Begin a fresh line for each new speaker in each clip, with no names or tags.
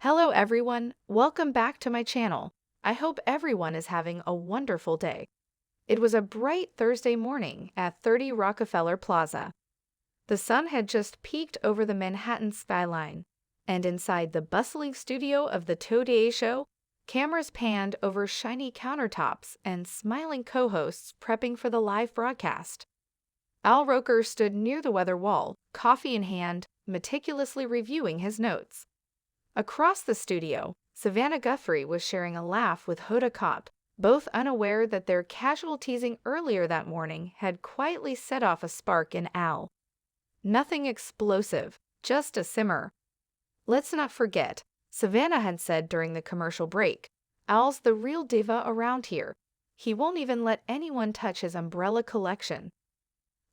Hello everyone, welcome back to my channel. I hope everyone is having a wonderful day. It was a bright Thursday morning at 30 Rockefeller Plaza. The sun had just peeked over the Manhattan skyline, and inside the bustling studio of the Today Show, cameras panned over shiny countertops and smiling co-hosts prepping for the live broadcast. Al Roker stood near the weather wall, coffee in hand, meticulously reviewing his notes. Across the studio, Savannah Guthrie was sharing a laugh with Hoda Kotb, both unaware that their casual teasing earlier that morning had quietly set off a spark in Al. Nothing explosive, just a simmer. Let's not forget, Savannah had said during the commercial break, Al's the real diva around here. He won't even let anyone touch his umbrella collection.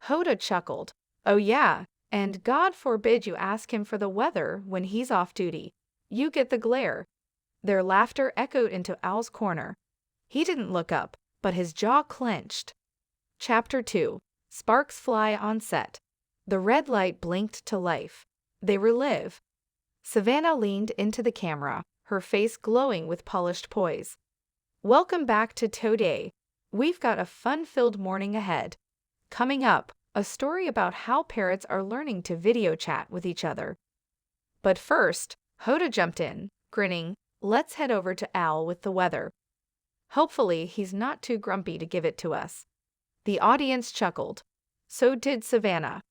Hoda chuckled. Oh yeah, and God forbid you ask him for the weather when he's off duty. You get the glare. Their laughter echoed into Al's corner. He didn't look up, but his jaw clenched. Chapter 2. Sparks fly on set. The red light blinked to life. They relive. Savannah leaned into the camera, her face glowing with polished poise. Welcome back to Today. We've got a fun-filled morning ahead. Coming up, a story about how parrots are learning to video chat with each other. But first, Hoda jumped in, grinning. Let's head over to Al with the weather. Hopefully, he's not too grumpy to give it to us. The audience chuckled. So did Savannah.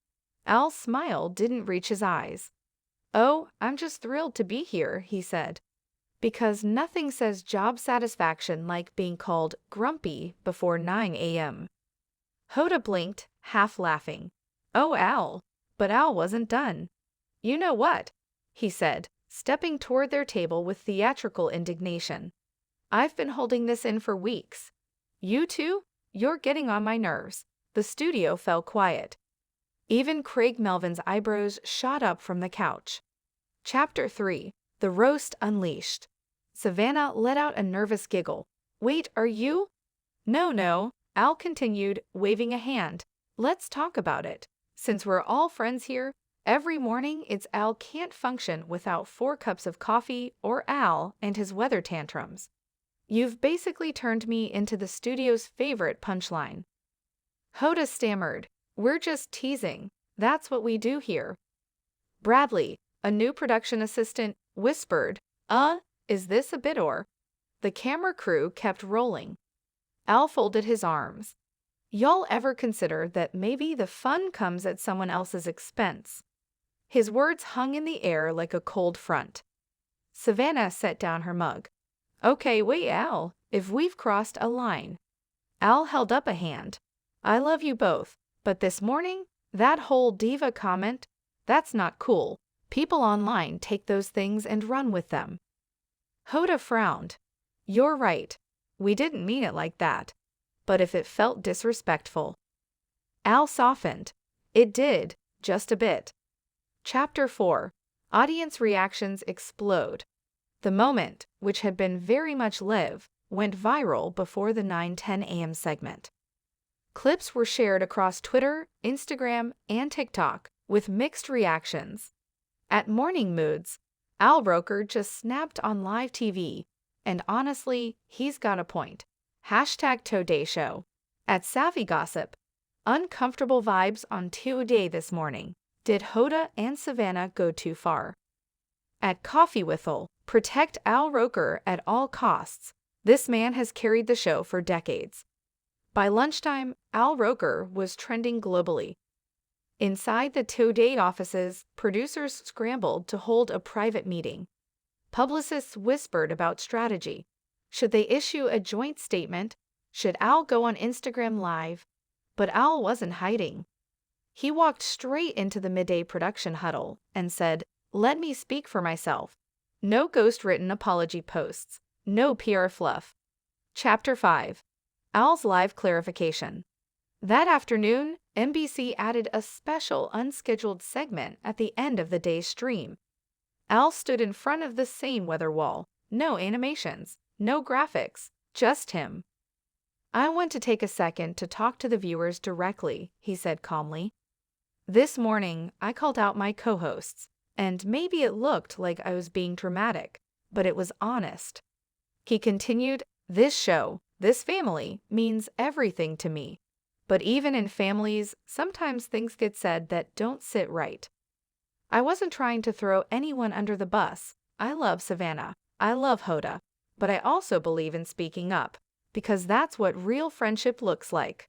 Al's smile didn't reach his eyes. Oh, I'm just thrilled to be here, he said. Because nothing says job satisfaction like being called grumpy before 9 a.m. Hoda blinked, half laughing. Oh, Al. But Al wasn't done. You know what? He said, stepping toward their table with theatrical indignation. I've been holding this in for weeks. You too? You're getting on my nerves. The studio fell quiet. Even Craig Melvin's eyebrows shot up from the couch. Chapter 3. The Roast Unleashed. Savannah let out a nervous giggle. Wait, are you? No, Al continued, waving a hand. Let's talk about it. Since we're all friends here, every morning it's Al can't function without 4 cups of coffee or Al and his weather tantrums. You've basically turned me into the studio's favorite punchline. Hoda stammered. We're just teasing. That's what we do here. Bradley, a new production assistant, whispered, is this a bit or? The camera crew kept rolling. Al folded his arms. Y'all ever consider that maybe the fun comes at someone else's expense? His words hung in the air like a cold front. Savannah set down her mug. Okay, wait, Al, if we've crossed a line. Al held up a hand. I love you both, but this morning, that whole diva comment, that's not cool. People online take those things and run with them. Hoda frowned. You're right. We didn't mean it like that. But if it felt disrespectful. Al softened. It did, just a bit. Chapter 4. Audience reactions explode. The moment, which had been very much live, went viral before the 9:10 a.m. segment. Clips were shared across Twitter, Instagram, and TikTok, with mixed reactions. At Morning Moods, Al Roker just snapped on live TV, and honestly, he's got a point. #Today Show. At Savvy Gossip, uncomfortable vibes on Today this morning. Did Hoda and Savannah go too far? At Coffee Withal, protect Al Roker at all costs. This man has carried the show for decades. By lunchtime, Al Roker was trending globally. Inside the Today offices, producers scrambled to hold a private meeting. Publicists whispered about strategy. Should they issue a joint statement? Should Al go on Instagram Live? But Al wasn't hiding. He walked straight into the midday production huddle and said, Let me speak for myself. No ghost-written apology posts. No PR fluff. Chapter 5. Al's live clarification. That afternoon, NBC added a special unscheduled segment at the end of the day's stream. Al stood in front of the same weather wall. No animations, no graphics, just him. I want to take a second to talk to the viewers directly, he said calmly. This morning, I called out my co-hosts, and maybe it looked like I was being dramatic. but it was honest. He continued, "This show, this family, means everything to me. But even in families, sometimes things get said that don't sit right. I wasn't trying to throw anyone under the bus. I love Savannah. I love Hoda. But I also believe in speaking up, because that's what real friendship looks like."